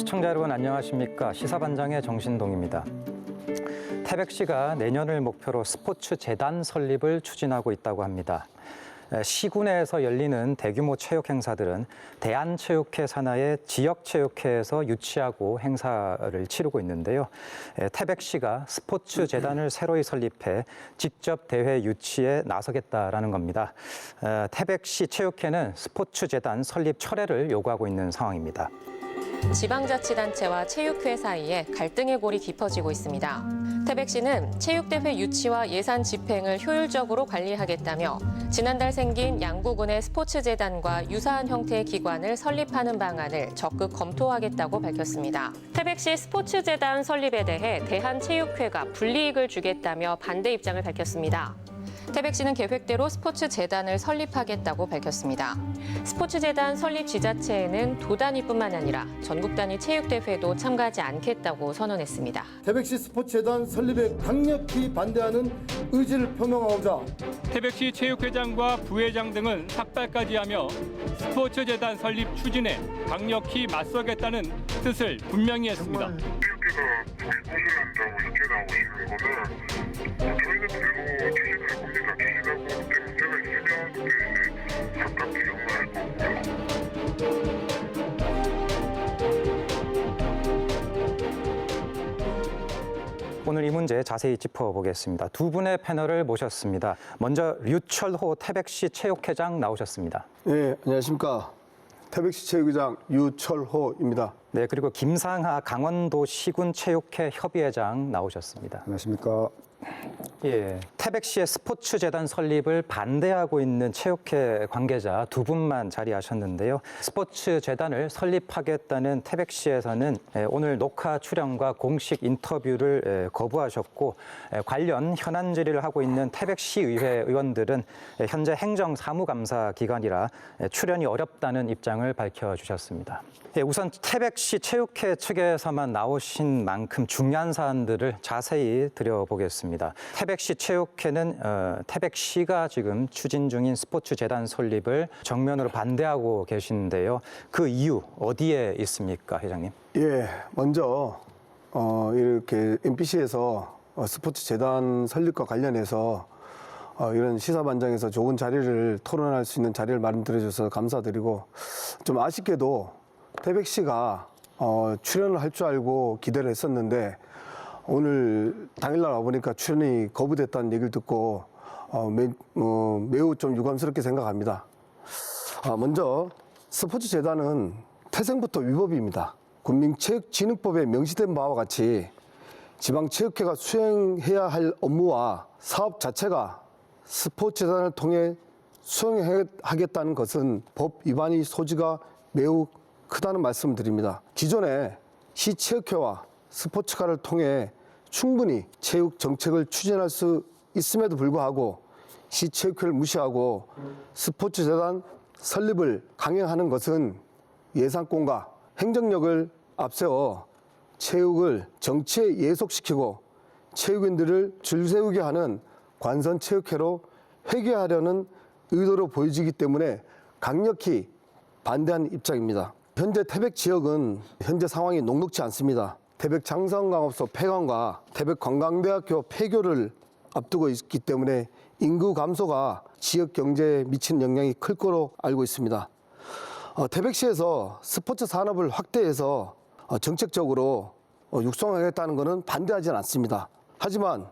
시청자 여러분 안녕하십니까? 시사반장의 정신동입니다. 태백시가 내년을 목표로 스포츠 재단 설립을 추진하고 있다고 합니다. 시군에서 열리는 대규모 체육 행사들은 대한체육회 산하의 지역체육회에서 유치하고 행사를 치르고 있는데요. 태백시가 스포츠 재단을 새로이 설립해 직접 대회 유치에 나서겠다라는 겁니다. 태백시 체육회는 스포츠 재단 설립 철회를 요구하고 있는 상황입니다. 지방자치단체와 체육회 사이에 갈등의 골이 깊어지고 있습니다. 태백시는 체육대회 유치와 예산 집행을 효율적으로 관리하겠다며 지난달 생긴 양구군의 스포츠재단과 유사한 형태의 기관을 설립하는 방안을 적극 검토하겠다고 밝혔습니다. 태백시 스포츠재단 설립에 대해 대한체육회가 불이익을 주겠다며 반대 입장을 밝혔습니다. 태백시는 계획대로 스포츠재단을 설립하겠다고 밝혔습니다. 스포츠재단 설립 지자체에는 도단위뿐만 아니라 전국 단위 체육대회도 참가하지 않겠다고 선언했습니다. 태백시 스포츠재단 설립에 강력히 반대하는 의지를 표명하고자 태백시 체육회장과 부회장 등은 삭발까지 하며 스포츠재단 설립 추진에 강력히 맞서겠다는 뜻을 분명히 했습니다. 체육회가 부실한다고 이렇게 나오시는 거는 저희는 그대로 추진할 겁니다. 추진하고 그때 문제가 있으면 그때 가깝게 연구할 거고요. 오늘 이 문제 자세히 짚어보겠습니다. 두 분의 패널을 모셨습니다. 먼저 류철호 태백시 체육회장 나오셨습니다. 네, 안녕하십니까. 태백시 체육회장 류철호입니다. 네, 그리고 김상하 강원도 시군 체육회 협의회장 나오셨습니다. 안녕하십니까. 예, 태백시의 스포츠재단 설립을 반대하고 있는 체육회 관계자 두 분만 자리하셨는데요. 스포츠재단을 설립하겠다는 태백시에서는 오늘 녹화 출연과 공식 인터뷰를 거부하셨고, 관련 현안 질의를 하고 있는 태백시의회 의원들은 현재 행정사무감사 기간이라 출연이 어렵다는 입장을 밝혀주셨습니다. 예, 우선 태백시 체육회 측에서만 나오신 만큼 중요한 사안들을 자세히 들여보겠습니다. 태백시 체육회는 태백시가 지금 추진 중인 스포츠재단 설립을 정면으로 반대하고 계시는데요. 그 이유 어디에 있습니까, 회장님? 예, 먼저 이렇게 MBC에서 스포츠재단 설립과 관련해서 이런 시사반장에서 좋은 자리를 토론할 수 있는 자리를 마련해 주셔서 감사드리고, 좀 아쉽게도 태백시가 출연을 할 줄 알고 기대를 했었는데 오늘 당일날 와보니까 출연이 거부됐다는 얘기를 듣고 매우 좀 유감스럽게 생각합니다. 먼저 스포츠재단은 태생부터 위법입니다. 국민체육진흥법에 명시된 바와 같이 지방체육회가 수행해야 할 업무와 사업 자체가 스포츠재단을 통해 수행하겠다는 것은 법 위반의 소지가 매우 크다는 말씀을 드립니다. 기존에 시체육회와 스포츠카를 통해 충분히 체육 정책을 추진할 수 있음에도 불구하고 시체육회를 무시하고 스포츠재단 설립을 강행하는 것은 예산권과 행정력을 앞세워 체육을 정치에 예속시키고 체육인들을 줄 세우게 하는 관선체육회로 회귀하려는 의도로 보여지기 때문에 강력히 반대하는 입장입니다. 현재 태백 지역은 현재 상황이 녹록지 않습니다. 태백 장성강업소 폐관과 태백 관광대학교 폐교를 앞두고 있기 때문에 인구 감소가 지역 경제에 미치는 영향이 클 거로 알고 있습니다. 태백시에서 스포츠 산업을 확대해서 정책적으로 육성하겠다는 것은 반대하지는 않습니다. 하지만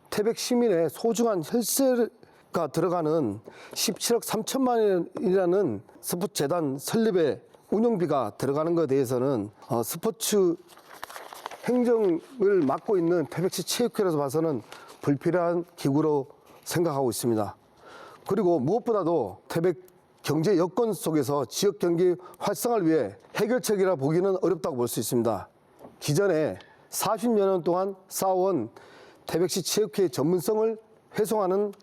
태백 시민의 소중한 혈세가 들어가는 17억 3천만 원이라는 스포츠재단 설립에 운영비가 들어가는 것에 대해서는 스포츠 행정을 맡고 있는 태백시 체육회로서 봐서는 불필요한 기구로 생각하고 있습니다. 그리고 무엇보다도 태백 경제 여건 속에서 지역 경기 활성화를 위해 해결책이라 보기는 어렵다고 볼 수 있습니다. 기존에 40여 년 동안 쌓아온 태백시 체육회의 전문성을 훼손하는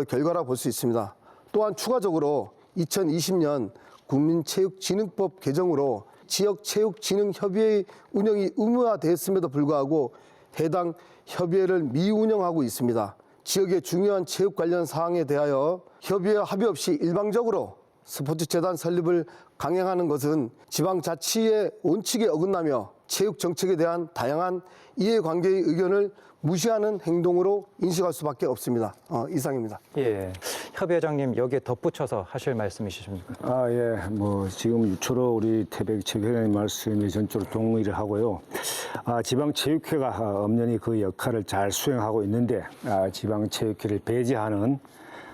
결과라 볼 수 있습니다. 또한 추가적으로 2020년 국민체육진흥법 개정으로 지역체육진흥협의회 운영이 의무화됐음에도 불구하고 해당 협의회를 미운영하고 있습니다. 지역의 중요한 체육 관련 사항에 대하여 협의회 합의 없이 일방적으로 스포츠재단 설립을 강행하는 것은 지방자치의 원칙에 어긋나며 체육 정책에 대한 다양한 이해관계의 의견을 무시하는 행동으로 인식할 수밖에 없습니다. 이상입니다. 예, 협의회장님 여기에 덧붙여서 하실 말씀 있으십니까? 예. 지금 주로 우리 태백체육회장님 말씀에 전적으로 동의를 하고요. 지방체육회가 엄연히 그 역할을 잘 수행하고 있는데, 지방체육회를 배제하는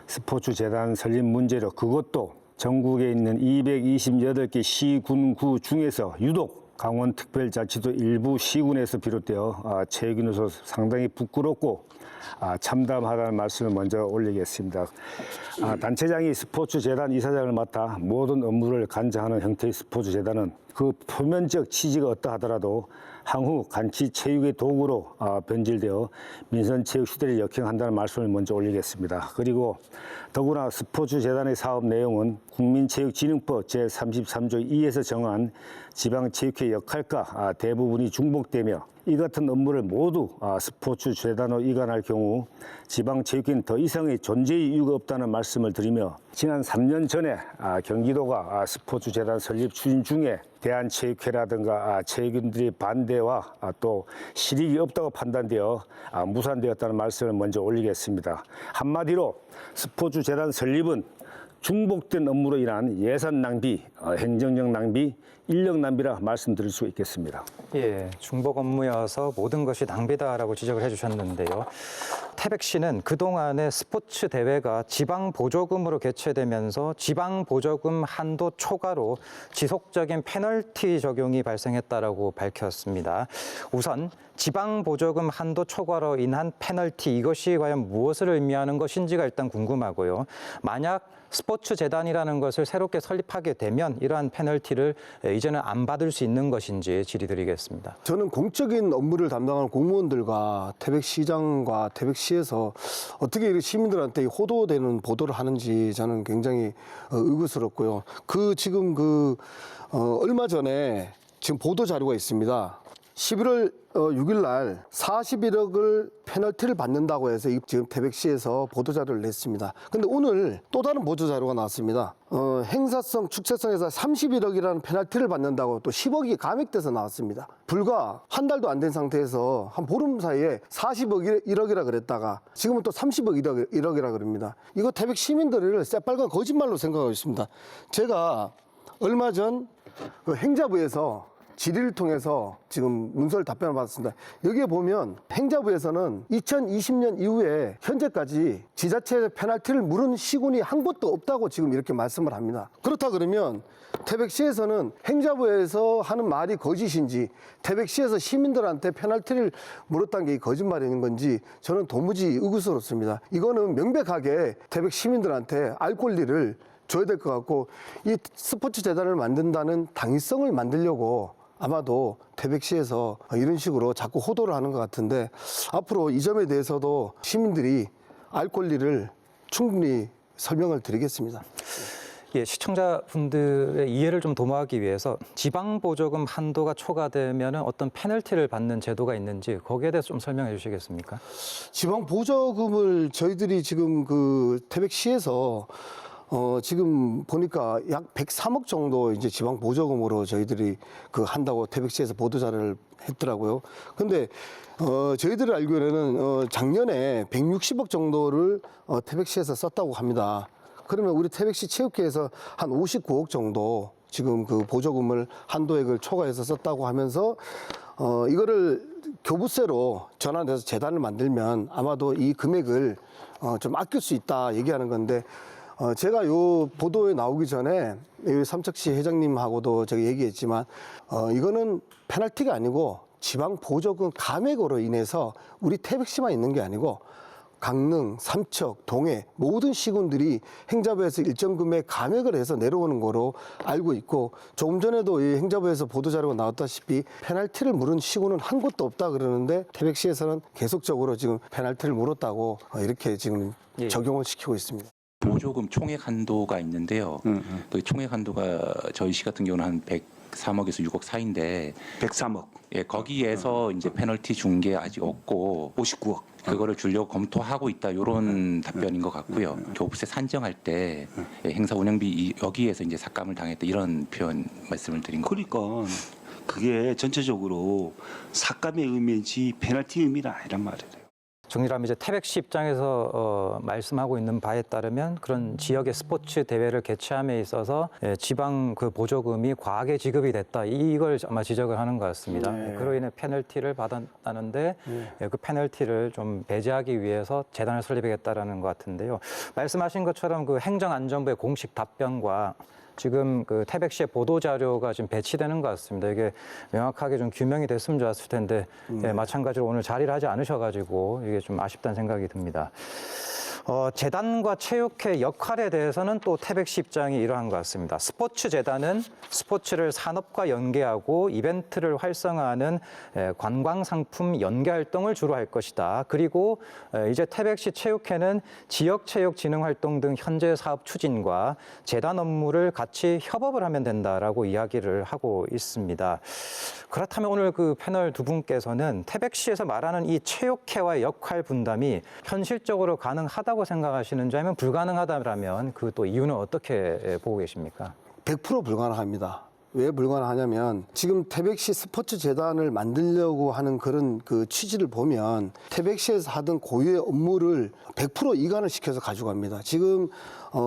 스포츠재단 설립 문제로 그것도 전국에 있는 228개 시, 군, 구 중에서 유독 강원특별자치도 일부 시군에서 비롯되어 체육인으로서 상당히 부끄럽고 참담하다는 말씀을 먼저 올리겠습니다. 단체장이 스포츠재단 이사장을 맡아 모든 업무를 관장하는 형태의 스포츠재단은 그 표면적 취지가 어떠하더라도 향후 간치 체육의 도구로 변질되어 민선체육 시대를 역행한다는 말씀을 먼저 올리겠습니다. 그리고 더구나 스포츠재단의 사업 내용은 국민체육진흥법 제33조 2에서 정한 지방체육회 역할과 대부분이 중복되며 이 같은 업무를 모두 스포츠재단으로 이관할 경우 지방체육회는 더 이상의 존재의 이유가 없다는 말씀을 드리며, 지난 3년 전에 경기도가 스포츠재단 설립 추진 중에 대한체육회라든가 체육인들의 반대와 또 실익이 없다고 판단되어 무산되었다는 말씀을 먼저 올리겠습니다. 한마디로 스포츠재단 설립은 중복된 업무로 인한 예산 낭비, 행정적 낭비, 인력 낭비라 말씀드릴 수 있겠습니다. 예, 중복 업무여서 모든 것이 낭비다라고 지적을 해주셨는데요. 태백시는 그동안의 스포츠 대회가 지방 보조금으로 개최되면서 지방 보조금 한도 초과로 지속적인 페널티 적용이 발생했다라고 밝혔습니다. 우선 지방 보조금 한도 초과로 인한 페널티, 이것이 과연 무엇을 의미하는 것인지가 일단 궁금하고요. 만약 스포츠재단이라는 것을 새롭게 설립하게 되면 이러한 페널티를 이제는 안 받을 수 있는 것인지 질의드리겠습니다. 저는 공적인 업무를 담당하는 공무원들과 태백시장과 태백시에서 어떻게 시민들한테 호도되는 보도를 하는지 저는 굉장히 의구스럽고요. 얼마 전에 지금 보도 자료가 있습니다. 11월 6일 날 41억을 페널티를 받는다고 해서 지금 태백시에서 보도자료를 냈습니다. 근데 오늘 또 다른 보도자료가 나왔습니다. 행사성, 축제성에서 31억이라는 페널티를 받는다고 또 10억이 감액돼서 나왔습니다. 불과 한 달도 안 된 상태에서 한 보름 사이에 40억 1억이라 그랬다가 지금은 또 30억 1억이라 그럽니다. 이거 태백 시민들을 새빨간 거짓말로 생각하고 있습니다. 제가 얼마 전 그 행자부에서 질의를 통해서 지금 문서를 답변을 받았습니다. 여기에 보면 행자부에서는 2020년 이후에 현재까지 지자체 페널티를 물은 시군이 한 곳도 없다고 지금 이렇게 말씀을 합니다. 그렇다 그러면 태백시에서는 행자부에서 하는 말이 거짓인지, 태백시에서 시민들한테 페널티를 물었다는 게 거짓말인 건지 저는 도무지 의구스럽습니다. 이거는 명백하게 태백 시민들한테 알 권리를 줘야 될 것 같고, 이 스포츠 재단을 만든다는 당위성을 만들려고 아마도 태백시에서 이런 식으로 자꾸 호도를 하는 것 같은데, 앞으로 이 점에 대해서도 시민들이 알 권리를 충분히 설명을 드리겠습니다. 예, 시청자분들의 이해를 좀 도모하기 위해서 지방보조금 한도가 초과되면 어떤 페널티를 받는 제도가 있는지 거기에 대해서 좀 설명해 주시겠습니까? 지방보조금을 저희들이 지금 태백시에서 지금 보니까 약 103억 정도 이제 지방 보조금으로 저희들이 한다고 태백시에서 보도자료를 했더라고요. 근데 저희들이 알기로는 작년에 160억 정도를 태백시에서 썼다고 합니다. 그러면 우리 태백시 체육회에서 한 59억 정도 지금 보조금을 한도액을 초과해서 썼다고 하면서 이거를 교부세로 전환해서 재단을 만들면 아마도 이 금액을 좀 아낄 수 있다 얘기하는 건데, 제가 요 보도에 나오기 전에 삼척시 회장님하고도 제가 얘기했지만 이거는 페널티가 아니고 지방 보조금 감액으로 인해서 우리 태백시만 있는 게 아니고 강릉, 삼척, 동해 모든 시군들이 행자부에서 일정 금액 감액을 해서 내려오는 거로 알고 있고, 조금 전에도 이 행자부에서 보도자료가 나왔다시피 페널티를 물은 시군은 한 곳도 없다 그러는데 태백시에서는 계속적으로 지금 페널티를 물었다고 이렇게 지금 적용을 시키고 있습니다. 보조금 총액 한도가 있는데요. 그 총액 한도가 저희 시 같은 경우는 한 103억에서 6억 사이인데 103억. 예, 거기에서 이제 페널티 준 게 아직 없고 59억. 그거를 주려고 검토하고 있다 이런 답변인 것 같고요. 교부세 산정할 때 행사 운영비 여기에서 이제 삭감을 당했다 이런 표현 말씀을 드린 거. 그러니까 그게 전체적으로 삭감의 의미지 페널티 의미는 아니란 말이에요. 정리를 하면 이제 태백시 입장에서 말씀하고 있는 바에 따르면 그런 지역의 스포츠 대회를 개최함에 있어서 지방 그 보조금이 과하게 지급이 됐다 이걸 아마 지적을 하는 것 같습니다. 그로 인해 페널티를 받았다는데 그 페널티를 좀 배제하기 위해서 재단을 설립하겠다라는 것 같은데요. 말씀하신 것처럼 그 행정안전부의 공식 답변과 지금 그 태백시의 보도 자료가 지금 배치되는 것 같습니다. 이게 명확하게 좀 규명이 됐으면 좋았을 텐데 마찬가지로 오늘 자리를 하지 않으셔가지고 이게 좀 아쉽다는 생각이 듭니다. 재단과 체육회 역할에 대해서는 또 태백시 입장이 이러한 것 같습니다. 스포츠 재단은 스포츠를 산업과 연계하고 이벤트를 활성화하는 관광상품 연계 활동을 주로 할 것이다. 그리고 이제 태백시 체육회는 지역체육진흥 활동 등 현재 사업 추진과 재단 업무를 같이 협업을 하면 된다라고 이야기를 하고 있습니다. 그렇다면 오늘 그 패널 두 분께서는 태백시에서 말하는 이 체육회와의 역할 분담이 현실적으로 가능하다고 생각하시는지 아니면 불가능하다면 그 또 이유는 어떻게 보고 계십니까? 100% 불가능합니다. 왜 불가능하냐면 지금 태백시 스포츠 재단을 만들려고 하는 그런 그 취지를 보면 태백시에서 하던 고유의 업무를 100% 이관을 시켜서 가져갑니다. 지금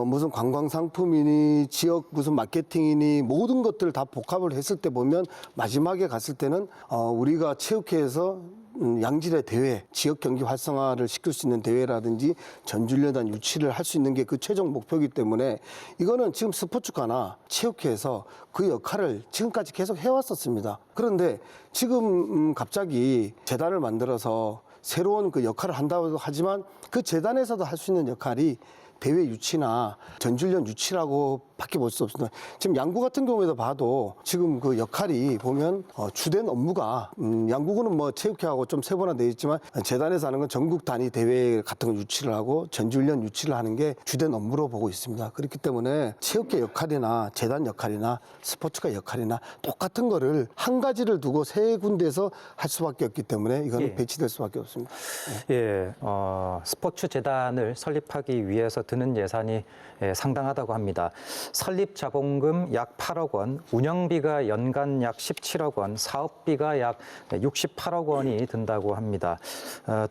무슨 관광 상품이니 지역 무슨 마케팅이니 모든 것들을 다 복합을 했을 때 보면 마지막에 갔을 때는 우리가 체육회에서 양질의 대회, 지역 경기 활성화를 시킬 수 있는 대회라든지 전주련단 유치를 할 수 있는 게 그 최종 목표이기 때문에 이거는 지금 스포츠과나 체육회에서 그 역할을 지금까지 계속 해왔었습니다. 그런데 지금 갑자기 재단을 만들어서 새로운 그 역할을 한다고 하지만 그 재단에서도 할 수 있는 역할이 대회 유치나 전주련 유치라고 밖에 볼 수 없습니다. 지금 양구 같은 경우에도 봐도 지금 그 역할이 보면 주된 업무가 양구는 뭐 체육회하고 좀 세분화되어 있지만 재단에서 하는 건 전국 단위 대회 같은 거 유치를 하고 전주련 유치를 하는 게 주된 업무로 보고 있습니다. 그렇기 때문에 체육회 역할이나 재단 역할이나 스포츠과 역할이나 똑같은 거를 한 가지를 두고 세 군데에서 할 수밖에 없기 때문에 이거는 배치될 수밖에 없습니다. 예, 스포츠 재단을 설립하기 위해서 드는 예산이 상당하다고 합니다. 설립 자본금 약 8억 원, 운영비가 연간 약 17억 원, 사업비가 약 68억 원이 든다고 합니다.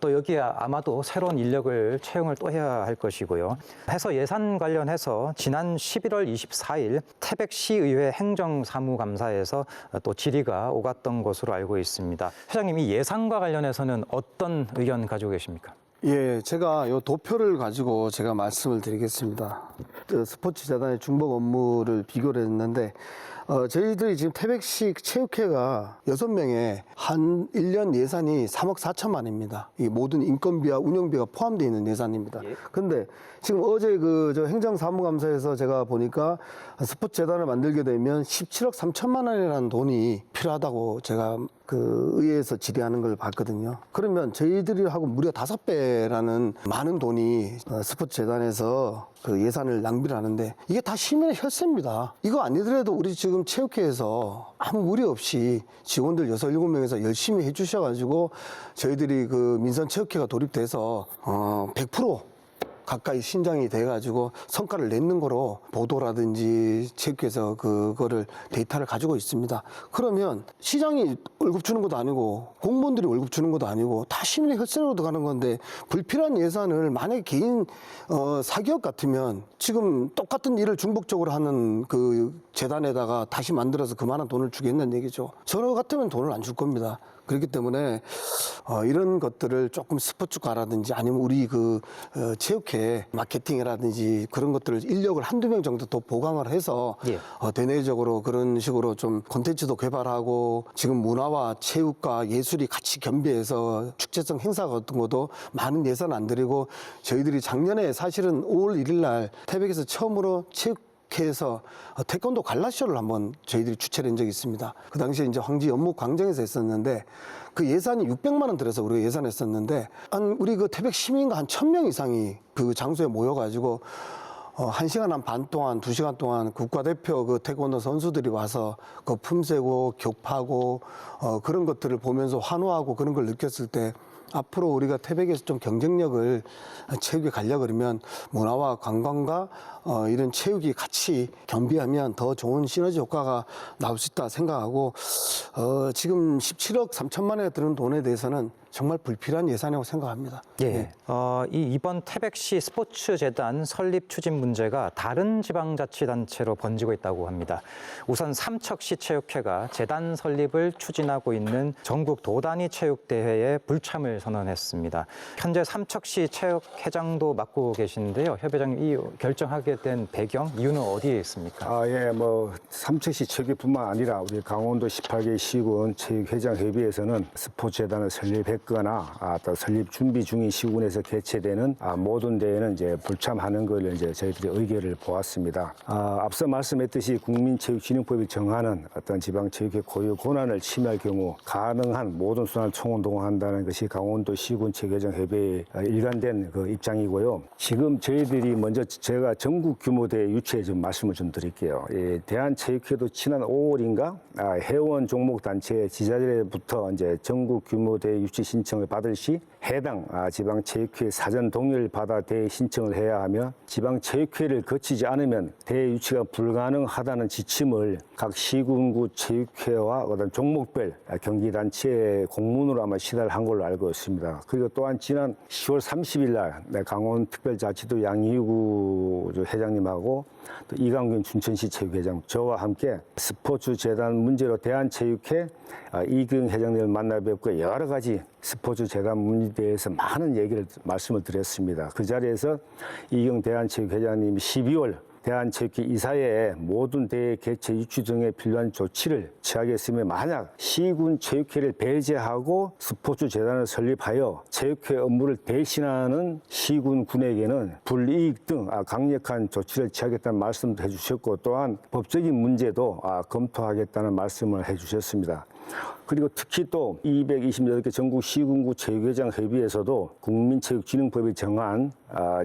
또 여기에 아마도 새로운 인력을 채용을 또 해야 할 것이고요. 해서 예산 관련해서 지난 11월 24일 태백시의회 행정사무감사에서 또 질의가 오갔던 것으로 알고 있습니다. 회장님, 이 예산과 관련해서는 어떤 의견 가지고 계십니까? 예, 제가 요 도표를 가지고 제가 말씀을 드리겠습니다. 스포츠 재단의 중복 업무를 비교를 했는데, 저희들이 지금 태백시 체육회가 6명에 한 1년 예산이 3억 4천만입니다. 이 모든 인건비와 운영비가 포함되어 있는 예산입니다. 근데 지금 어제 저 행정사무감사에서 제가 보니까 스포츠 재단을 만들게 되면 17억 3천만 원이라는 돈이 필요하다고 제가 그 의회에서 질의하는 걸 봤거든요. 그러면 저희들이 하고 무려 5배라는 많은 돈이 스포츠 재단에서 그 예산을 낭비를 하는데 이게 다 시민의 혈세입니다. 이거 아니더라도 우리 지금 체육회에서 아무 무리 없이 직원들 6, 7명에서 열심히 해주셔가지고 저희들이 그 민선체육회가 도입돼서 100% 가까이 신장이 돼가지고 성과를 내는 거로 보도라든지 체육회에서 그거를 데이터를 가지고 있습니다. 그러면 시장이 월급 주는 것도 아니고 공무원들이 월급 주는 것도 아니고 다 시민의 혈세로 들어가는 건데 불필요한 예산을 만약에 개인 사기업 같으면 지금 똑같은 일을 중복적으로 하는 그 재단에다가 다시 만들어서 그만한 돈을 주겠다는 얘기죠. 저 같으면 돈을 안 줄 겁니다. 그렇기 때문에 이런 것들을 조금 스포츠과라든지 아니면 우리 그 체육회 마케팅이라든지 그런 것들을 인력을 한두 명 정도 더 보강을 해서 대내적으로 그런 식으로 좀 콘텐츠도 개발하고 지금 문화와 체육과 예술이 같이 겸비해서 축제성 행사 같은 것도 많은 예산 안 들이고 저희들이 작년에 사실은 5월 1일 날 태백에서 처음으로 체육회에서 태권도 갈라쇼를 한번 저희들이 주최를 한 적이 있습니다. 그 당시에 이제 황지 연못 광장에서 했었는데 그 예산이 600만 원 들어서 우리가 예산했었는데 우리 그 태백 시민과 한 1000명 이상이 그 장소에 모여가지고 1시간 한 반 동안, 2시간 동안 국가대표 그 태권도 선수들이 와서 그 품새고 격파고 그런 것들을 보면서 환호하고 그런 걸 느꼈을 때 앞으로 우리가 태백에서 좀 경쟁력을 체육에 가려 그러면 문화와 관광과 이런 체육이 같이 겸비하면 더 좋은 시너지 효과가 나올 수 있다 생각하고 지금 17억 3천만 원에 드는 돈에 대해서는 정말 불필요한 예산이라고 생각합니다. 예. 이번 태백시 스포츠재단 설립 추진 문제가 다른 지방자치단체로 번지고 있다고 합니다. 우선 삼척시 체육회가 재단 설립을 추진하고 있는 전국 도단위 체육대회에 불참을 선언했습니다. 현재 삼척시 체육회장도 맡고 계신데요. 협회장님, 이 결정하게 된 배경, 이유는 어디에 있습니까? 삼척시 체육회뿐만 아니라 우리 강원도 18개 시군 체육회장협의회에서는 스포츠재단을 설립했거나 또 설립 준비 중인 시군에서 개최되는 모든 대회는 이제 불참하는 걸 이제 저희들이 의결을 보았습니다. 앞서 말씀했듯이 국민체육진흥법이 정하는 어떤 지방체육회 고유 권한을 침해할 경우 가능한 모든 수단을 총동원한다는 것이 강원도 시군 체육회장협의회의 일관된 그 입장이고요. 지금 저희들이 먼저 제가 전국 규모 대회 유치에 좀 말씀을 좀 드릴게요. 대한체육회도 지난 5월인가 회원 종목 단체 지자체부터 이제 전국 규모 대회 유치 신청을 받을 시 해당 지방체육회 사전 동의를 받아 대회 신청을 해야 하며 지방체육회를 거치지 않으면 대회 유치가 불가능하다는 지침을 각 시군구 체육회와 어떤 종목별 경기단체에 공문으로 아마 시달한 걸로 알고 있습니다. 그리고 또한 지난 10월 30일 날 강원특별자치도 양희구 회장님하고 또 이강균 춘천시 체육회장 저와 함께 스포츠재단 문제로 대한체육회 이경 회장님을 만나 뵙고 여러 가지 스포츠재단 문제에 대해서 많은 말씀을 드렸습니다. 그 자리에서 이경 대한체육회장님이 12월 대한체육회 이사회에 모든 대회 개최 유치 등에 필요한 조치를 취하겠으며 만약 시군 체육회를 배제하고 스포츠재단을 설립하여 체육회 업무를 대신하는 시군군에게는 불이익 등 강력한 조치를 취하겠다는 말씀도 해주셨고 또한 법적인 문제도 검토하겠다는 말씀을 해주셨습니다. 그리고 특히 또 228개 전국 시군구 체육회장 협의회에서도 국민체육진흥법이 정한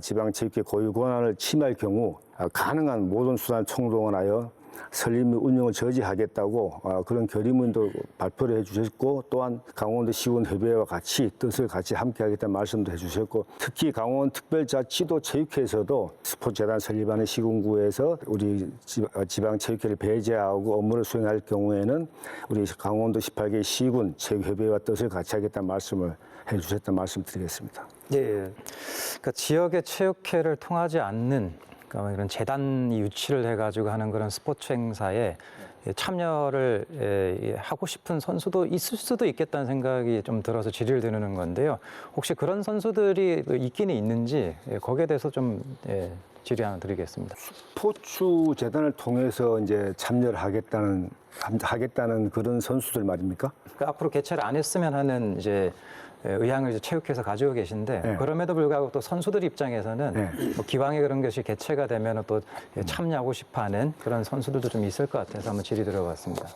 지방체육회 고유 권한을 침해할 경우 가능한 모든 수단을 총동원하여 설립 및 운영을 저지하겠다고 그런 결의문도 발표를 해주셨고 또한 강원도 시군협의회와 같이 뜻을 같이 함께하겠다는 말씀도 해주셨고 특히 강원특별자치도 체육회에서도 스포츠재단 설립하는 시군구에서 우리 지방체육회를 배제하고 업무를 수행할 경우에는 우리 강원도 18개 시군 체육협의회와 뜻을 같이 하겠다는 말씀을 해주셨다는 말씀 드리겠습니다. 예. 그러니까 지역의 체육회를 통하지 않는 그러니까 이런 재단이 유치를 해가지고 하는 그런 스포츠 행사에 참여를 하고 싶은 선수도 있을 수도 있겠다는 생각이 좀 들어서 질의를 드리는 건데요. 혹시 그런 선수들이 있기는 있는지 거기에 대해서 좀 질의 하나 드리겠습니다. 스포츠재단을 통해서 이제 참여를 하겠다는 그런 선수들 말입니까? 그러니까 앞으로 개최를 안 했으면 하는 이제 의향을 이제 체육회에서 가지고 계신데 그럼에도 불구하고 또 선수들 입장에서는 뭐 기왕에 그런 것이 개최가 되면 또 참여하고 싶어하는 그런 선수들도 좀 있을 것 같아서 한번 질의 들어봤습니다.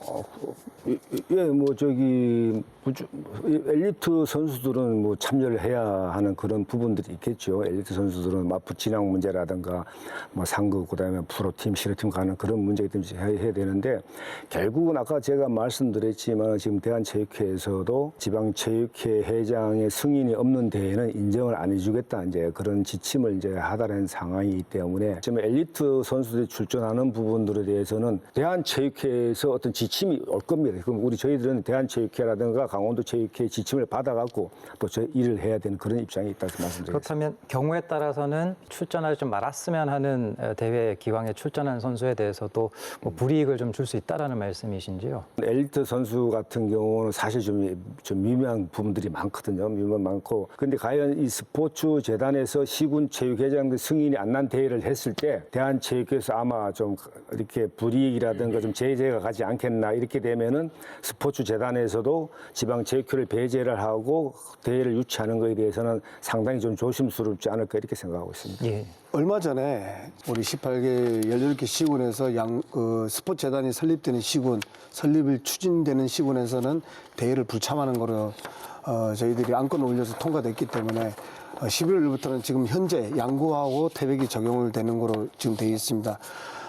엘리트 선수들은 뭐 참여를 해야 하는 그런 부분들이 있겠죠. 엘리트 선수들은 마프 진학 문제라든가 뭐 상급 그다음에 프로팀, 실업팀 가는 그런 문제가 해야 되는데 결국은 아까 제가 말씀드렸지만 지금 대한체육회에서도 지방체육회 회장의 승인이 없는 대회는 인정을 안 해주겠다 이제 그런 지침을 이제 하달한 상황이기 때문에 지금 엘리트 선수들이 출전하는 부분들에 대해서는 대한체육회에서 어떤 지침이 올 겁니다. 그럼 저희들은 대한체육회라든가 강원도 체육회 지침을 받아갖고 또 저희 일을 해야 되는 그런 입장이 있다고 말씀드리겠습니다. 그렇다면 경우에 따라서는 출전하지 좀 말았으면 하는 대회 기왕에 출전한 선수에 대해서도 뭐 불이익을 좀 줄 수 있다라는 말씀이신지요? 엘리트 선수 같은 경우는 사실 좀 미묘한 부분들이 많거든요. 미묘한 많고. 근데 과연 이 스포츠 재단에서 시군 체육회장들 승인이 안 난 대회를 했을 때 대한체육회에서 아마 좀 이렇게 불이익이라든가 좀 제재가 가지 않겠나 이렇게 되면은 스포츠 재단에서도 지방체육회를 배제를 하고 대회를 유치하는 것에 대해서는 상당히 좀 조심스럽지 않을까 이렇게 생각하고 있습니다. 예. 얼마 전에 우리 18개 18개 시군에서 스포츠재단이 설립되는 시군, 설립을 추진되는 시군에서는 대회를 불참하는 거로 저희들이 안건을 올려서 통과됐기 때문에 11월부터는 지금 현재 양구하고 태백이 적용을 되는 거로 지금 되어 있습니다.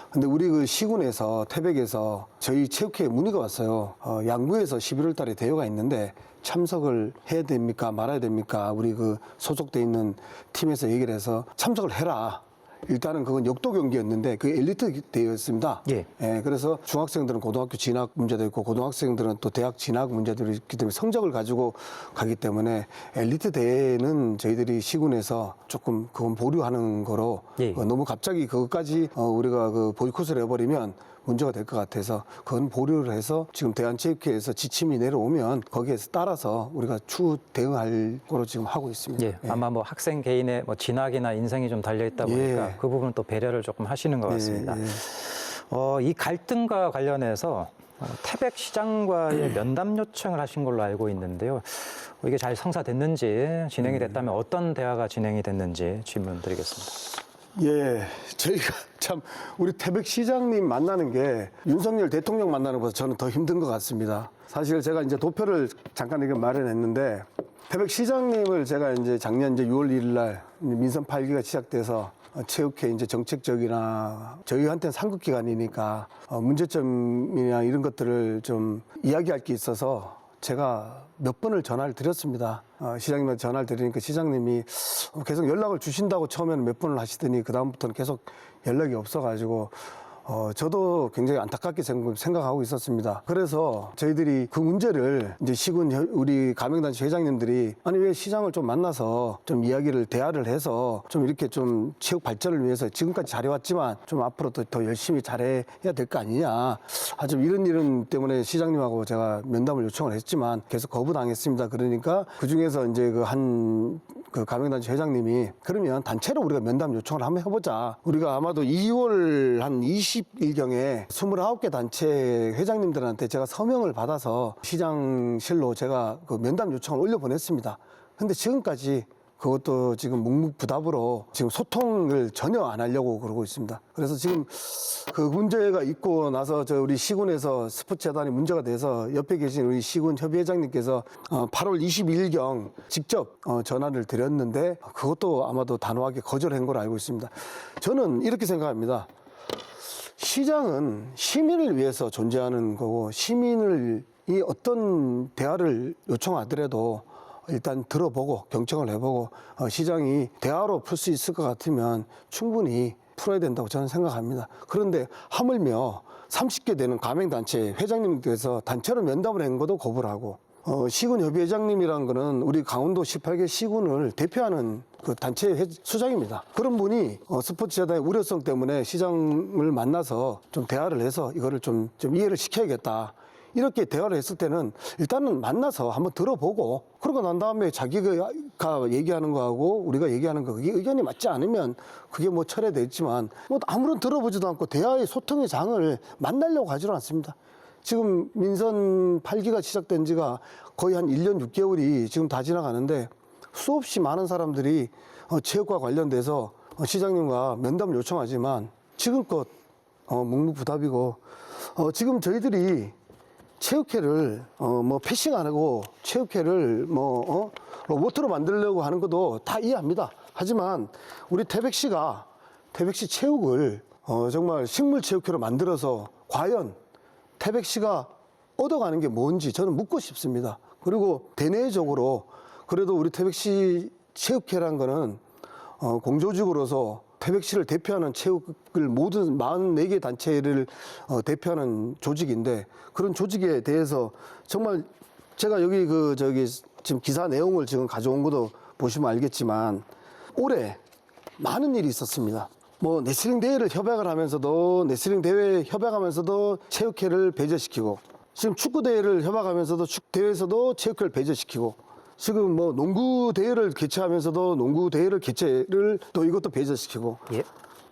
근데 우리 그 시군에서 태백에서 저희 체육회에 문의가 왔어요. 양구에서 11월 달에 대회가 있는데 참석을 해야 됩니까? 말아야 됩니까? 우리 그 소속돼 있는 팀에서 얘기를 해서 참석을 해라. 일단은 그건 역도 경기였는데 그 엘리트 대회였습니다. 예. 그래서 중학생들은 고등학교 진학 문제도 있고 고등학생들은 또 대학 진학 문제들이 있기 때문에 성적을 가지고 가기 때문에 엘리트 대회는 저희들이 시군에서 조금 그건 보류하는 거로 예. 너무 갑자기 그것까지 우리가 그 보이콧을 해버리면 문제가 될 것 같아서 그건 보류를 해서 지금 대한체육회에서 지침이 내려오면 거기에서 따라서 우리가 추후 대응할 거로 지금 하고 있습니다. 예, 아마 뭐 학생 개인의 뭐 진학이나 인생이 좀 달려 있다 보니까 예. 그 부분 또 배려를 조금 하시는 것 같습니다. 이 갈등과 관련해서 태백 시장과의 면담 요청을 하신 걸로 알고 있는데요. 이게 잘 성사됐는지 진행이 됐다면 어떤 대화가 진행이 됐는지 질문 드리겠습니다. 예, 저희가 참 우리 태백 시장님 만나는 게 윤석열 대통령 만나는 것보다 저는 더 힘든 것 같습니다. 사실 제가 이제 도표를 잠깐 이렇게 마련했는데 태백 시장님을 제가 이제 작년 이제 6월 1일 날 민선 8기가 시작돼서 체육회 이제 정책적이나 저희한테는 상급 기관이니까 문제점이나 이런 것들을 좀 이야기할 게 있어서 제가 몇 번을 전화를 드렸습니다. 시장님한테 전화를 드리니까 시장님이 계속 연락을 주신다고 처음에는 몇 번을 하시더니 그다음부터는 계속 연락이 없어가지고 저도 굉장히 안타깝게 생각하고 있었습니다. 그래서 저희들이 그 문제를 이제 시군 우리 가맹단체 회장님들이 아니 왜 시장을 좀 만나서 좀 이야기를 대화를 해서 좀 이렇게 좀 체육 발전을 위해서 지금까지 잘해왔지만 좀 앞으로도 더 열심히 잘해야 될 거 아니냐. 아주 이런 때문에 시장님하고 제가 면담을 요청을 했지만 계속 거부당했습니다. 그러니까 그 중에서 이제 그 가맹단체 회장님이 그러면 단체로 우리가 면담 요청을 한번 해보자. 우리가 아마도 2월 한 20일경에 29개 단체 회장님들한테 제가 서명을 받아서 시장실로 제가 그 면담 요청을 올려보냈습니다. 근데 지금까지 그것도 지금 묵묵부답으로 지금 소통을 전혀 안 하려고 그러고 있습니다. 그래서 지금 그 문제가 있고 나서 우리 시군에서 스포츠재단이 문제가 돼서 옆에 계신 우리 시군 협의회장님께서 8월 22일경 직접 전화를 드렸는데 그것도 아마도 단호하게 거절한 걸로 알고 있습니다. 저는 이렇게 생각합니다. 시장은 시민을 위해서 존재하는 거고 시민이 어떤 대화를 요청하더라도 일단 들어보고 경청을 해보고 시장이 대화로 풀 수 있을 것 같으면 충분히 풀어야 된다고 저는 생각합니다. 그런데 하물며 30개 되는 가맹단체 회장님께서 단체로 면담을 한 것도 거부를 하고 시군 협의회장님이란 거는 우리 강원도 18개 시군을 대표하는 그 단체 수장입니다. 그런 분이 스포츠재단의 우려성 때문에 시장을 만나서 좀 대화를 해서 이거를 좀 이해를 시켜야겠다. 이렇게 대화를 했을 때는 일단은 만나서 한번 들어보고 그러고 난 다음에 자기가 얘기하는 거하고 우리가 얘기하는 거 그게 의견이 맞지 않으면 그게 뭐 철회됐지만 뭐 아무런 들어보지도 않고 대화의 소통의 장을 만나려고 하지는 않습니다. 지금 민선 8기가 시작된 지가 거의 한 1년 6개월이 지금 다 지나가는데 수없이 많은 사람들이 체육과 관련돼서 시장님과 면담을 요청하지만 지금껏 묵묵부답이고 지금 저희들이 체육회를 뭐 패싱 안 하고 체육회를 로봇으로 만들려고 하는 것도 다 이해합니다. 하지만 우리 태백시 체육을 정말 식물체육회로 만들어서 과연 태백시가 얻어가는 게 뭔지 저는 묻고 싶습니다. 그리고 대내적으로 그래도 우리 태백시 체육회라는 거는 공조직으로서 태백시를 대표하는 체육을 모든 44개 단체를 대표하는 조직인데 그런 조직에 대해서 정말 제가 여기 지금 기사 내용을 지금 가져온 것도 보시면 알겠지만 올해 많은 일이 있었습니다. 뭐 레슬링 대회를 협약을 하면서도 레슬링 대회 협약하면서도 체육회를 배제시키고 지금 축구 대회를 협약하면서도 축구 대회에서도 체육회를 배제시키고 지금 뭐 농구 대회를 개최하면서도 농구 대회를 개최를 또 이것도 배제시키고 예.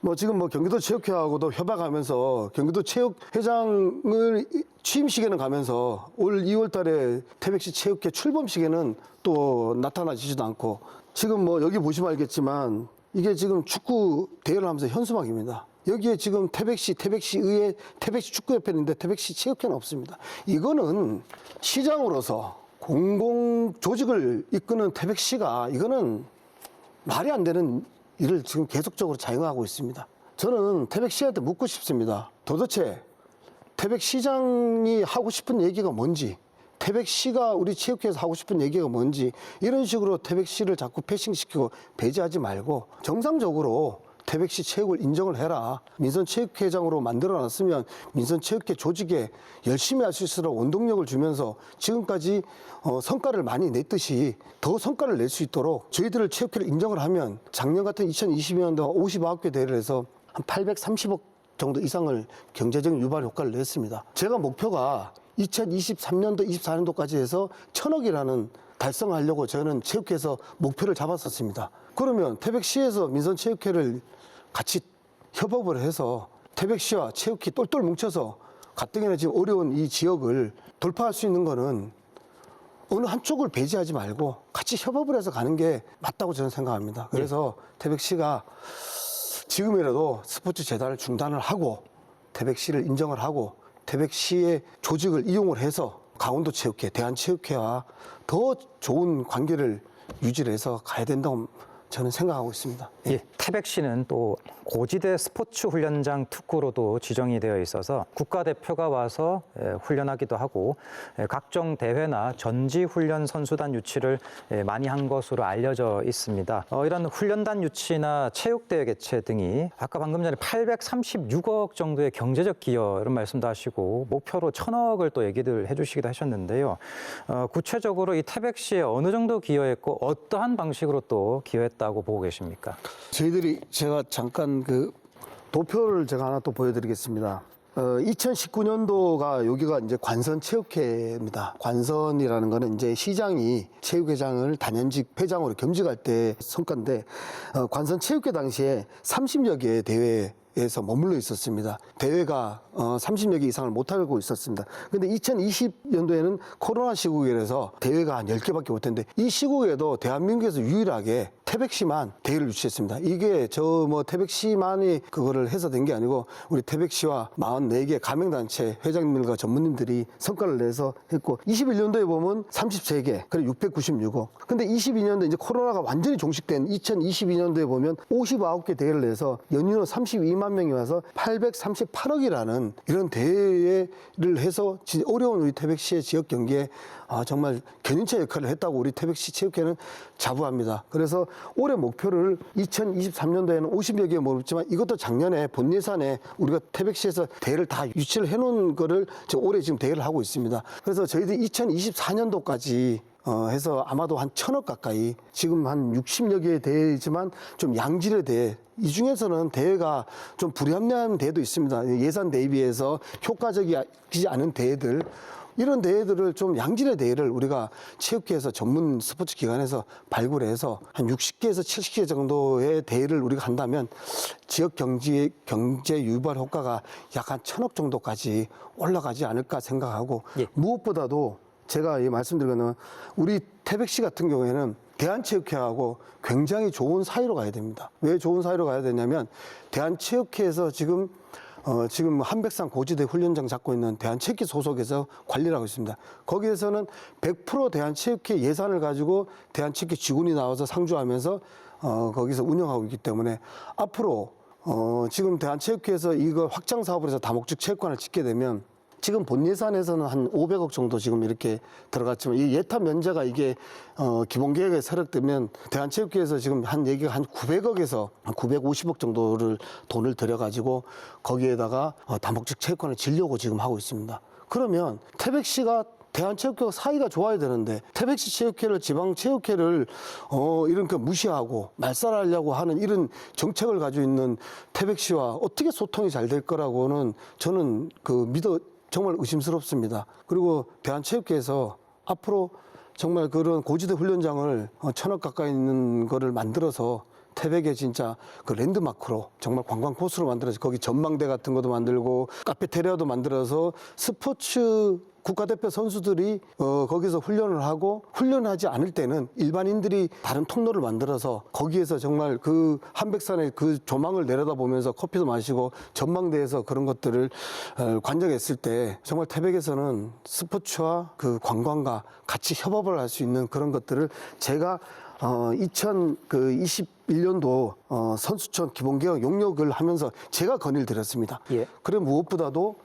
뭐 지금 뭐 경기도 체육회하고도 협약하면서 경기도 체육회장을 취임식에는 가면서 올 2월 달에 태백시 체육회 출범식에는 또 나타나지도 않고 지금 뭐 여기 보시면 알겠지만 이게 지금 축구 대회를 하면서 현수막입니다. 여기에 지금 태백시의회, 태백시 축구협회인데 태백시 체육회는 없습니다. 이거는 시장으로서 공공조직을 이끄는 태백시가 이거는 말이 안 되는 일을 지금 계속적으로 자행하고 있습니다. 저는 태백시한테 묻고 싶습니다. 도대체 태백시장이 하고 싶은 얘기가 뭔지, 태백시가 우리 체육회에서 하고 싶은 얘기가 뭔지, 이런 식으로 태백시를 자꾸 패싱시키고 배제하지 말고 정상적으로 태백시 체육을 인정을 해라. 민선체육회장으로 만들어놨으면 민선체육회 조직에 열심히 할 수 있도록 원동력을 주면서 지금까지 성과를 많이 냈듯이 더 성과를 낼 수 있도록 저희들을 체육회를 인정을 하면 작년 같은 2022년도 59개 대회를 해서 한 830억 정도 이상을 경제적인 유발 효과를 냈습니다. 제가 목표가 2023년도, 24년도까지 해서 1000억이라는 달성하려고 저는 체육회에서 목표를 잡았었습니다. 그러면 태백시에서 민선체육회를 같이 협업을 해서 태백시와 체육회 똘똘 뭉쳐서 가뜩이나 지금 어려운 이 지역을 돌파할 수 있는 거는 어느 한쪽을 배제하지 말고 같이 협업을 해서 가는 게 맞다고 저는 생각합니다. 그래서 태백시가 지금이라도 스포츠 재단을 중단을 하고 태백시를 인정을 하고 태백시의 조직을 이용을 해서 강원도 체육회, 대한체육회와 더 좋은 관계를 유지를 해서 가야 된다고 저는 생각하고 있습니다. 예, 태백시는 또 고지대 스포츠 훈련장 특구로도 지정이 되어 있어서 국가대표가 와서 훈련하기도 하고 각종 대회나 전지훈련 선수단 유치를 많이 한 것으로 알려져 있습니다. 이런 훈련단 유치나 체육대회 개최 등이 아까 방금 전에 836억 정도의 경제적 기여 이런 말씀도 하시고 목표로 1000억을 또 얘기를 해주시기도 하셨는데요. 구체적으로 이 태백시에 어느 정도 기여했고 어떠한 방식으로 또 기여했다고 보고 계십니까? 저희들이 제가 잠깐 그 도표를 제가 하나 또 보여드리겠습니다. 2019년도가 여기가 이제 관선체육회입니다. 관선이라는 거는 이제 시장이 체육회장을 단연직 회장으로 겸직할 때 성과인데 관선체육회 당시에 30여 개의 대회에서 머물러 있었습니다. 대회가 30여 개 이상을 못하고 있었습니다. 근데 2020년도에는 코로나 시국이라서 대회가 한 10개밖에 못했는데 이 시국에도 대한민국에서 유일하게 태백시만 대회를 유치했습니다. 이게 태백시만이 그거를 해서 된 게 아니고 우리 태백시와 44개 가맹단체 회장님들과 전무님들이 성과를 내서 했고 21년도에 보면 33개, 그래 696억. 근데 22년도 이제 코로나가 완전히 종식된 2022년도에 보면 59개 대회를 내서 연인으로 32만 명이 와서 838억이라는 이런 대회를 해서 진짜 어려운 우리 태백시의 지역 경기에 정말 견인차 역할을 했다고 우리 태백시 체육회는 자부합니다. 그래서 올해 목표를 2023년도에는 50여 개에 모르겠지만 이것도 작년에 본 예산에 우리가 태백시에서 대회를 다 유치를 해놓은 거를 올해 지금 대회를 하고 있습니다. 그래서 저희들이 2024년도까지 해서 아마도 한 1000억 가까이 지금 한 60여 개의 대회이지만 좀 양질의 대회 이 중에서는 대회가 좀 불합리한 대회도 있습니다. 예산 대비해서 효과적이지 않은 대회들 이런 대회들을 좀 양질의 대회를 우리가 체육회에서 전문 스포츠 기관에서 발굴해서 한 60개에서 70개 정도의 대회를 우리가 한다면 지역 경제 유발 효과가 약 한 1000억 정도까지 올라가지 않을까 생각하고 무엇보다도 제가 말씀드린 거는 우리 태백시 같은 경우에는 대한체육회하고 굉장히 좋은 사이로 가야 됩니다. 왜 좋은 사이로 가야 되냐면 대한체육회에서 지금 한백산 고지대 훈련장 잡고 있는 대한체육회 소속에서 관리를 하고 있습니다. 거기에서는 100% 대한체육회 예산을 가지고 대한체육회 직원이 나와서 상주하면서 거기서 운영하고 있기 때문에 앞으로 지금 대한체육회에서 이거 확장 사업을 해서 다목적 체육관을 짓게 되면 지금 본 예산에서는 한 500억 정도 지금 이렇게 들어갔지만 이 예타 면제가 이게 기본 계획에 세력되면 대한체육회에서 지금 한 얘기가 한 900억에서 한 950억 정도를 돈을 들여가지고 거기에다가 다목적 체육관을 지려고 지금 하고 있습니다. 그러면 태백시가 대한체육회와 사이가 좋아야 되는데 태백시 체육회를 지방체육회를 이렇게 무시하고 말살하려고 하는 이런 정책을 가지고 있는 태백시와 어떻게 소통이 잘 될 거라고는 저는 정말 의심스럽습니다. 그리고 대한체육회에서 앞으로 정말 그런 고지대 훈련장을 1000억 가까이 있는 거를 만들어서 태백에 진짜 그 랜드마크로 정말 관광 코스로 만들어서 거기 전망대 같은 것도 만들고 카페테리아도 만들어서 스포츠 국가대표 선수들이 거기서 훈련을 하고 훈련하지 않을 때는 일반인들이 다른 통로를 만들어서 거기에서 정말 그 한백산의 그 조망을 내려다보면서 커피도 마시고 전망대에서 그런 것들을 관장했을 때 정말 태백에서는 스포츠와 그 관광과 같이 협업을 할 수 있는 그런 것들을 제가 2021년도 선수촌 기본개혁 용역을 하면서 제가 건의를 드렸습니다. 예. 그래 무엇보다도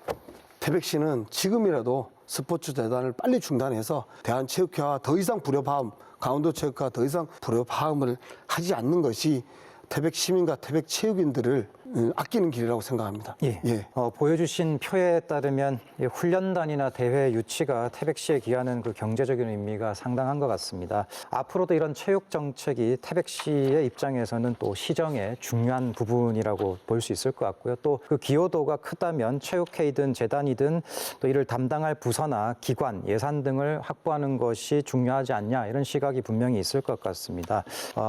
태백시는 지금이라도 스포츠 재단을 빨리 중단해서 대한체육회와 더 이상 불협화음, 강원도체육회와 더 이상 불협화음을 하지 않는 것이 태백 시민과 태백 체육인들을 아끼는 길이라고 생각합니다. 예. 보여주신 표에 따르면 이 훈련단이나 대회 유치가 태백시에 기하는 그 경제적인 의미가 상당한 것 같습니다. 앞으로도 이런 체육 정책이 태백시의 입장에서는 또 시정의 중요한 부분이라고 볼 수 있을 것 같고요. 또 그 기여도가 크다면 체육회이든 재단이든 또 이를 담당할 부서나 기관, 예산 등을 확보하는 것이 중요하지 않냐 이런 시각이 분명히 있을 것 같습니다.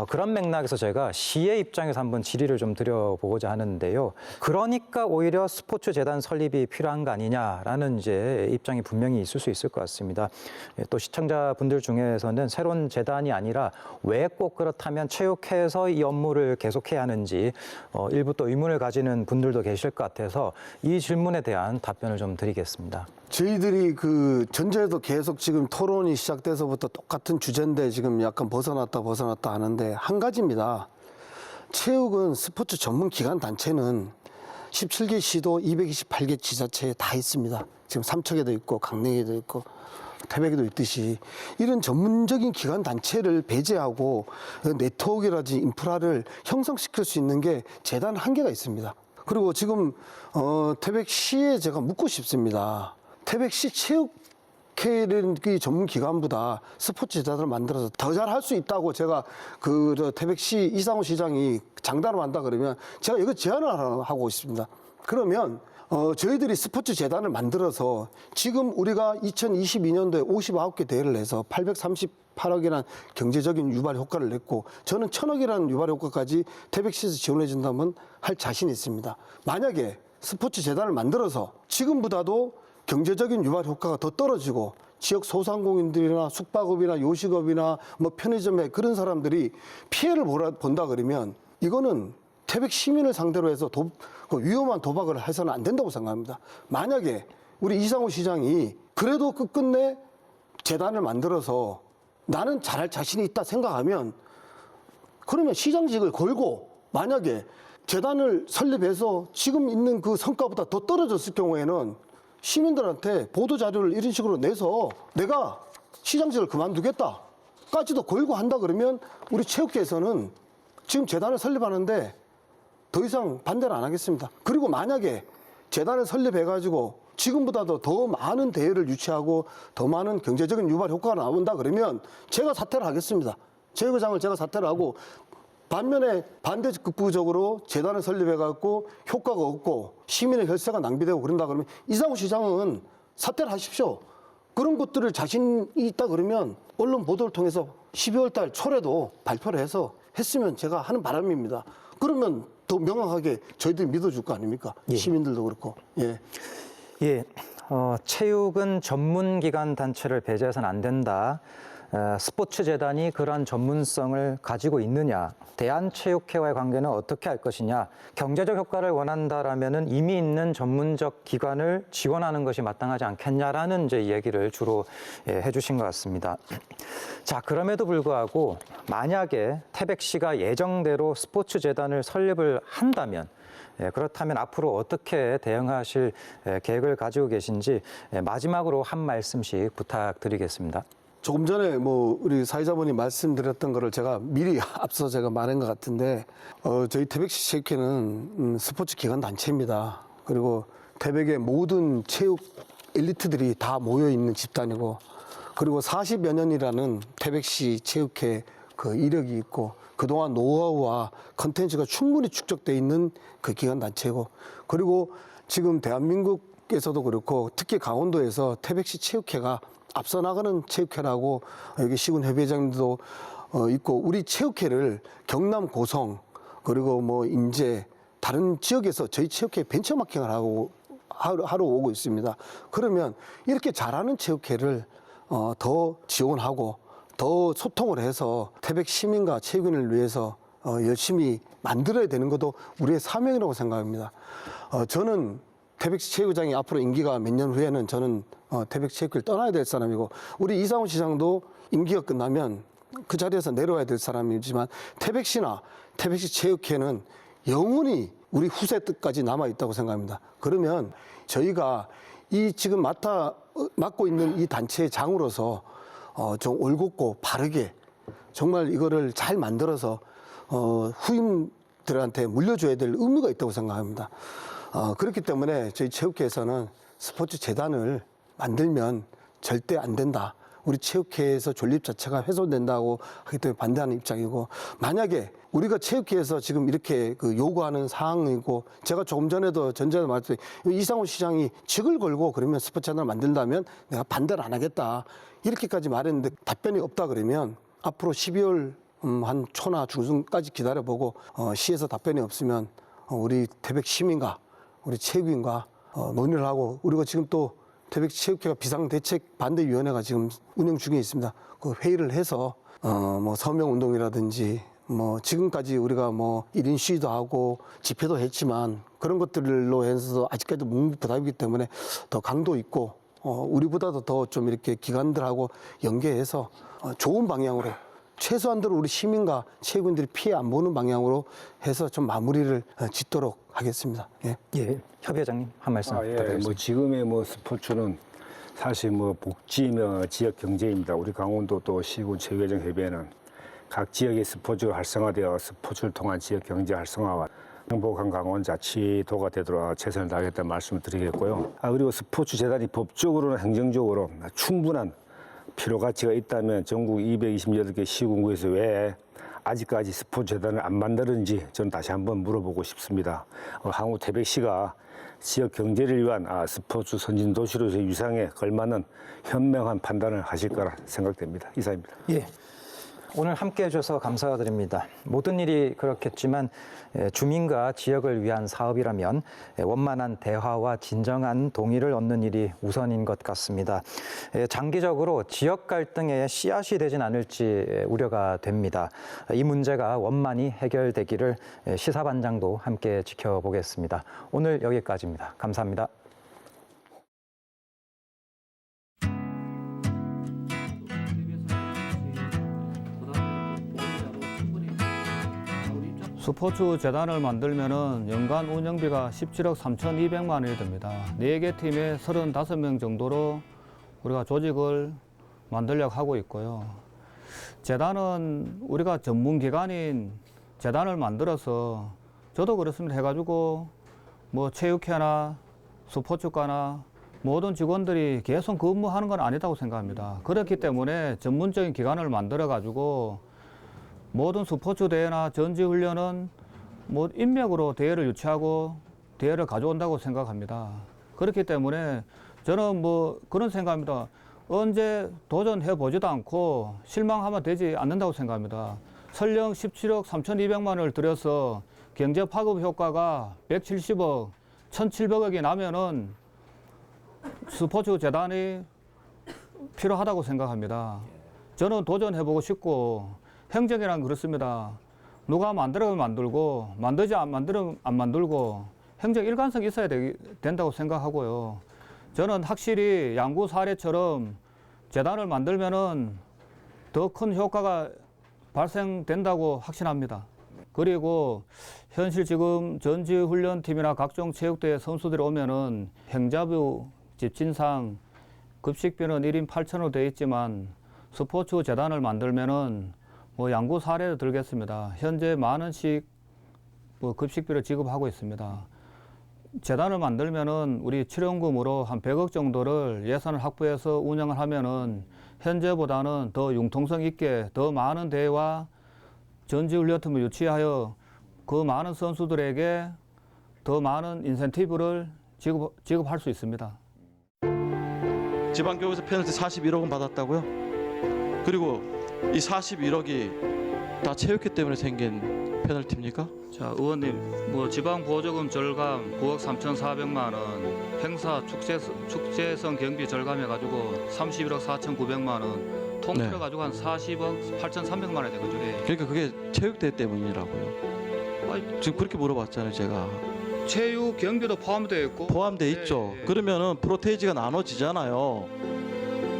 그런 맥락에서 제가 시의 입장에서 한번 질의를 좀 드려보고자 하는데요. 그러니까 오히려 스포츠 재단 설립이 필요한 거 아니냐라는 이제 입장이 분명히 있을 수 있을 것 같습니다. 또 시청자분들 중에서는 새로운 재단이 아니라 왜 꼭 그렇다면 체육회에서 이 업무를 계속해야 하는지 일부 또 의문을 가지는 분들도 계실 것 같아서 이 질문에 대한 답변을 좀 드리겠습니다. 저희들이 그 전제도 계속 지금 토론이 시작돼서부터 똑같은 주제인데 지금 약간 벗어났다 하는데 한 가지입니다. 체육은 스포츠 전문 기관 단체는 17개 시도 228개 지자체에 다 있습니다. 지금 삼척에도 있고 강릉에도 있고 태백에도 있듯이 이런 전문적인 기관 단체를 배제하고 네트워크라든지 인프라를 형성시킬 수 있는 게 재단 한계가 있습니다. 그리고 지금 태백시에 제가 묻고 싶습니다. 태백시 체육회는 그 전문 기관보다 스포츠 재단을 만들어서 더 잘할 수 있다고 제가 그 태백시 이상호 시장이 장담을 한다 그러면 제가 이거 제안을 하고 있습니다. 그러면 저희들이 스포츠 재단을 만들어서 지금 우리가 2022년도에 59개 대회를 해서 838억이라는 경제적인 유발 효과를 냈고 저는 1,000억이라는 유발 효과까지 태백시에서 지원해 준다면 할 자신이 있습니다. 만약에 스포츠 재단을 만들어서 지금보다도 경제적인 유발 효과가 더 떨어지고 지역 소상공인들이나 숙박업이나 요식업이나 뭐 편의점에 그런 사람들이 피해를 본다 그러면 이거는 태백 시민을 상대로 해서 위험한 도박을 해서는 안 된다고 생각합니다. 만약에 우리 이상호 시장이 그래도 끝끝내 재단을 만들어서 나는 잘할 자신이 있다 생각하면 그러면 시장직을 걸고 만약에 재단을 설립해서 지금 있는 그 성과보다 더 떨어졌을 경우에는 시민들한테 보도자료를 이런 식으로 내서 내가 시장직을 그만두겠다까지도 걸고 한다 그러면 우리 체육계에서는 지금 재단을 설립하는데 더 이상 반대를 안 하겠습니다. 그리고 만약에 재단을 설립해가지고 지금보다도 더 많은 대회를 유치하고 더 많은 경제적인 유발 효과가 나온다 그러면 제가 사퇴를 하겠습니다. 체육회장을 제가 사퇴를 하고 반면에 반대극부적으로 재단을 설립해갖고 효과가 없고 시민의 혈세가 낭비되고 그런다 그러면 이상호 시장은 사퇴를 하십시오. 그런 것들을 자신이 있다 그러면 언론 보도를 통해서 12월 달 초에도 발표를 해서 했으면 제가 하는 바람입니다. 그러면 더 명확하게 저희들이 믿어줄 거 아닙니까? 예. 시민들도 그렇고. 예. 예, 체육은 전문기관 단체를 배제해서는 안 된다. 스포츠 재단이 그러한 전문성을 가지고 있느냐, 대한체육회와의 관계는 어떻게 할 것이냐, 경제적 효과를 원한다라면은 이미 있는 전문적 기관을 지원하는 것이 마땅하지 않겠냐라는 이제 얘기를 주로 해주신 것 같습니다. 자, 그럼에도 불구하고 만약에 태백시가 예정대로 스포츠 재단을 설립을 한다면 그렇다면 앞으로 어떻게 대응하실 계획을 가지고 계신지 마지막으로 한 말씀씩 부탁드리겠습니다. 조금 전에 우리 사회자분이 말씀드렸던 거를 제가 미리 앞서 제가 말한 것 같은데 저희 태백시 체육회는 스포츠 기관 단체입니다. 그리고 태백의 모든 체육 엘리트들이 다 모여 있는 집단이고 그리고 40여 년이라는 태백시 체육회 그 이력이 있고 그동안 노하우와 컨텐츠가 충분히 축적돼 있는 그 기관 단체고 그리고 지금 대한민국에서도 그렇고 특히 강원도에서 태백시 체육회가 앞서 나가는 체육회라고 여기 시군 협의회장님도 있고 우리 체육회를 경남 고성 그리고 인제 다른 지역에서 저희 체육회 벤처마킹을 하러 오고 있습니다. 그러면 이렇게 잘하는 체육회를 더 지원하고 더 소통을 해서 태백 시민과 체육인을 위해서 열심히 만들어야 되는 것도 우리의 사명이라고 생각합니다. 저는 태백시 체육장이 앞으로 임기가 몇 년 후에는 저는 태백시 체육회를 떠나야 될 사람이고 우리 이상호 시장도 임기가 끝나면 그 자리에서 내려와야 될 사람이지만 태백시나 태백시 체육회는 영원히 우리 후세 뜻까지 남아 있다고 생각합니다. 그러면 저희가 이 지금 맡고 있는 이 단체의 장으로서 좀 올곧고 바르게 정말 이거를 잘 만들어서 후임들한테 물려줘야 될 의무가 있다고 생각합니다. 그렇기 때문에 저희 체육회에서는 스포츠 재단을 만들면 절대 안 된다. 우리 체육회에서 존립 자체가 훼손된다고 하기 때문에 반대하는 입장이고, 만약에 우리가 체육회에서 지금 이렇게 요구하는 사항이고, 제가 조금 전에도 전전에 말했더니 이상호 시장이 직을 걸고 그러면 스포츠 재단을 만든다면 내가 반대를 안 하겠다 이렇게까지 말했는데 답변이 없다 그러면 앞으로 12월 한 초나 중순까지 기다려보고 시에서 답변이 없으면 우리 태백 시민과 우리 체육인과 논의를 하고, 우리가 지금 또 태백체육회가 비상대책반대위원회가 지금 운영 중에 있습니다. 그 회의를 해서 뭐 서명운동이라든지 뭐 지금까지 우리가 뭐 1인 시위도 하고 집회도 했지만 그런 것들로 해서 아직까지도 묵묵부답이기 때문에 더 강도 있고 우리보다도 더 좀 이렇게 기관들하고 연계해서 좋은 방향으로, 최소한도로 우리 시민과 체육인들이 피해 안 보는 방향으로 해서 좀 마무리를 짓도록 하겠습니다. 예. 예, 협의회장님 한 말씀 예, 부탁드리겠습니다. 뭐 지금의 뭐 스포츠는 사실 뭐 복지며 지역 경제입니다. 우리 강원도 또 시군 체육회장 협의회는 각 지역의 스포츠가 활성화되어 스포츠를 통한 지역 경제 활성화와 행복한 강원 자치도가 되도록 최선을 다하겠다는 말씀을 드리겠고요. 그리고 스포츠 재단이 법적으로나 행정적으로 충분한 필요 가치가 있다면 전국 228개 시군구에서 왜 아직까지 스포츠 재단을 안 만드는지 저는 다시 한번 물어보고 싶습니다. 향후 태백시가 지역 경제를 위한 스포츠 선진 도시로서의 위상에 걸맞는 현명한 판단을 하실 거라 생각됩니다. 이상입니다. 예. 오늘 함께 해주셔서 감사드립니다. 모든 일이 그렇겠지만 주민과 지역을 위한 사업이라면 원만한 대화와 진정한 동의를 얻는 일이 우선인 것 같습니다. 장기적으로 지역 갈등의 씨앗이 되진 않을지 우려가 됩니다. 이 문제가 원만히 해결되기를 시사반장도 함께 지켜보겠습니다. 오늘 여기까지입니다. 감사합니다. 스포츠 재단을 만들면은 연간 운영비가 17억 3,200만 원이 듭니다. 4개 팀에 35명 정도로 우리가 조직을 만들려고 하고 있고요. 재단은 우리가 전문기관인 재단을 만들어서 저도 그렇습니다. 해가지고 뭐 체육회나 스포츠과나 모든 직원들이 계속 근무하는 건 아니다고 생각합니다. 그렇기 때문에 전문적인 기관을 만들어가지고 모든 스포츠 대회나 전지훈련은 뭐 인맥으로 대회를 유치하고 대회를 가져온다고 생각합니다. 그렇기 때문에 저는 뭐 그런 생각합니다. 언제 도전해 보지도 않고 실망하면 되지 않는다고 생각합니다. 설령 17억 3,200만 원을 들여서 경제 파급 효과가 170억, 1,700억이 나면은 스포츠 재단이 필요하다고 생각합니다. 저는 도전해 보고 싶고, 행정이란 그렇습니다. 누가 만들어면 만들고, 만들지 안 만들면 안 만들고, 행정 일관성이 있어야 된다고 생각하고요. 저는 확실히 양구 사례처럼 재단을 만들면은 더 큰 효과가 발생된다고 확신합니다. 그리고 현실 지금 전지훈련팀이나 각종 체육대회 선수들이 오면은 행자부, 집진상, 급식비는 1인 8,000원으로 되어 있지만 스포츠 재단을 만들면은 뭐 양구 사례를 들겠습니다. 현재 10,000원씩 뭐 급식비를 지급하고 있습니다. 재단을 만들면은 우리 출연금으로 한 100억 정도를 예산을 확보해서 운영을 하면은 현재보다는 더 융통성 있게 더 많은 대회와 전지훈련팀을 유치하여 그 많은 선수들에게 더 많은 인센티브를 지급할 수 있습니다. 지방교육에서 페널티 41억 원 받았다고요? 그리고 이 41억이 다 체육회 때문에 생긴 페널티입니까? 자, 의원님, 뭐 지방 보조금 절감 9억 3,400만 원, 행사 축제성 경비 절감해가지고 31억 4,900만 원, 통틀어 가지고 한 40억 8,300만 원이 되거든요. 그러니까 그게 체육대 때문이라고요. 아니, 지금 그렇게 물어봤잖아요, 제가. 체육 경비도 포함되어 있고. 포함돼 있죠. 예. 그러면은 프로테이지가 나눠지잖아요.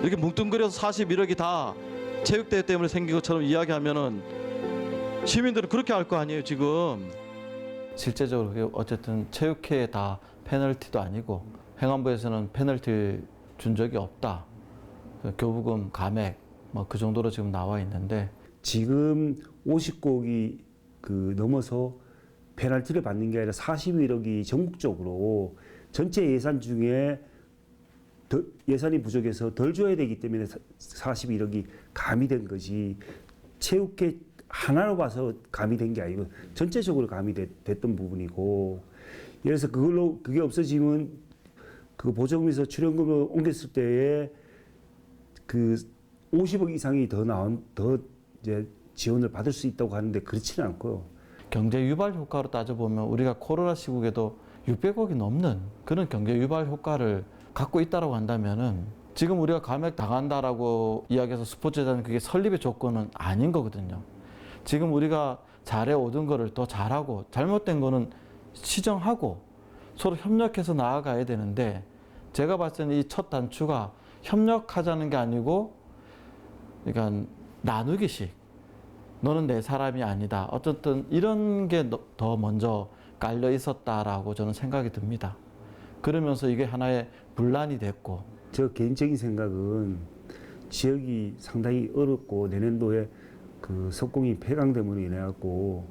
이렇게 뭉뚱그려서 41억이 다 체육대회 때문에 생긴 것처럼 이야기하면은 시민들은 그렇게 할 거 아니에요 지금. 실제적으로 그게 어쨌든 체육회에 다 페널티도 아니고 행안부에서는 페널티 준 적이 없다. 교부금, 감액 뭐 그 정도로 지금 나와 있는데 지금 50곡이 넘어서 페널티를 받는 게 아니라 41억이 전국적으로 전체 예산 중에 예산이 부족해서 덜 줘야 되기 때문에 41억이 가미된 거지, 체육회 하나로 봐서 가미된 게 아니고 전체적으로 가미됐던 부분이고, 예를 들어서 그게 없어지면 그 보조금에서 출연금을 옮겼을 때에 그 50억 이상이 더 이제 지원을 받을 수 있다고 하는데 그렇지는 않고요. 경제 유발 효과로 따져보면 우리가 코로나 시국에도 600억이 넘는 그런 경제 유발 효과를 갖고 있다라고 한다면은 지금 우리가 감액 당한다라고 이야기해서 스포츠재단은 그게 설립의 조건은 아닌 거거든요. 지금 우리가 잘해 오던 거를 더 잘하고 잘못된 거는 시정하고 서로 협력해서 나아가야 되는데, 제가 봤을 때는 이 첫 단추가 협력하자는 게 아니고 그러니까 나누기식, 너는 내 사람이 아니다, 어쨌든 이런 게 더 먼저 깔려 있었다라고 저는 생각이 듭니다. 그러면서 이게 하나의 분란이 됐고, 저 개인적인 생각은 지역이 상당히 어렵고 내년도에 그 석공이 폐강됨으로 인해 갖고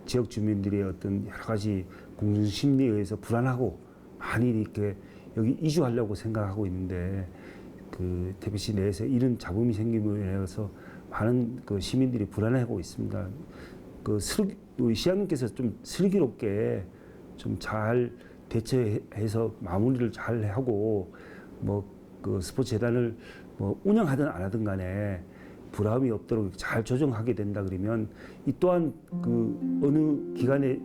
지역 주민들의 어떤 여러 가지 공중 심리에 의해서 불안하고 많이 이렇게 여기 이주하려고 생각하고 있는데, 그 태백시 내에서 이런 잡음이 생김으로 인해서 많은 그 시민들이 불안해하고 있습니다. 우리 시장님께서 좀 슬기롭게 좀 잘 대처해서 마무리를 잘 하고, 그 스포츠 재단을 운영하든 안 하든 간에 부담이 없도록 잘 조정하게 된다 그러면 이 또한 그 어느 기간에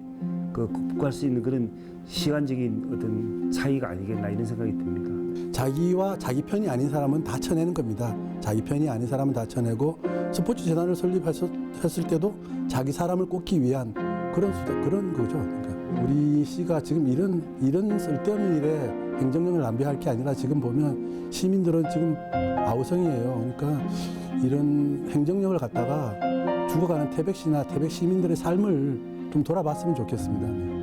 극복할 수 있는 그런 시간적인 어떤 차이가 아니겠나 이런 생각이 듭니다. 자기와 자기 편이 아닌 사람은 다 쳐내는 겁니다. 자기 편이 아닌 사람은 다 쳐내고, 스포츠 재단을 설립했을 때도 자기 사람을 꼽기 위한 그런 거죠. 그러니까 우리 시가 지금 이런 쓸데없는 일에 행정력을 낭비할 게 아니라, 지금 보면 시민들은 지금 아우성이에요. 그러니까 이런 행정력을 갖다가 죽어가는 태백시나 태백 시민들의 삶을 좀 돌아봤으면 좋겠습니다. 네.